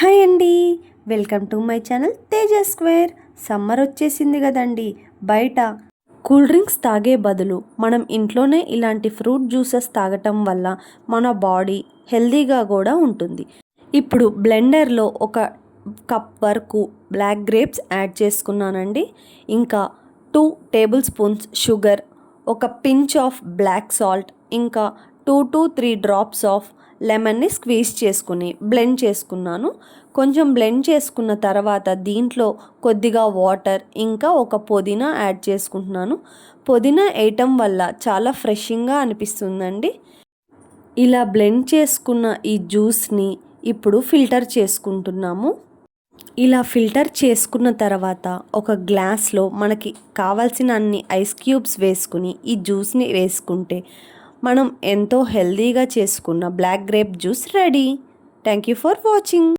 Hi అండి, welcome to my channel Teja square. Summer వచ్చేసింది కదండి. బయట కూల్ డ్రింక్స్ తాగే బదులు మనం ఇంట్లోనే ఇలాంటి ఫ్రూట్ జ్యూసెస్ తాగటం వల్ల మన బాడీ హెల్తీగా కూడా ఉంటుంది. ఇప్పుడు బ్లెండర్లో ఒక కప్ వరకు బ్లాక్ గ్రేప్స్ యాడ్ చేసుకున్నానండి. ఇంకా 2 టేబుల్ స్పూన్స్ షుగర్, ఒక పించ్ ఆఫ్ బ్లాక్ సాల్ట్, ఇంకా 2 to 3 డ్రాప్స్ ఆఫ్ లెమన్ని స్క్వీజ్ చేసుకుని బ్లెండ్ చేసుకున్నాను. కొంచెం బ్లెండ్ చేసుకున్న తర్వాత దీంట్లో కొద్దిగా వాటర్, ఇంకా ఒక పుదీనా యాడ్ చేసుకుంటున్నాను. పుదీనా వేయటం వల్ల చాలా ఫ్రెషింగ్గా అనిపిస్తుందండి. ఇలా బ్లెండ్ చేసుకున్న ఈ జ్యూస్ని ఇప్పుడు ఫిల్టర్ చేసుకుంటున్నాము. ఇలా ఫిల్టర్ చేసుకున్న తర్వాత ఒక గ్లాస్లో మనకి కావాల్సిన అన్ని ఐస్ క్యూబ్స్ వేసుకుని ఈ జ్యూస్ని వేసుకుంటే మనం ఎంతో హెల్తీగా చేసుకున్న black grape juice ready. Thank you for watching.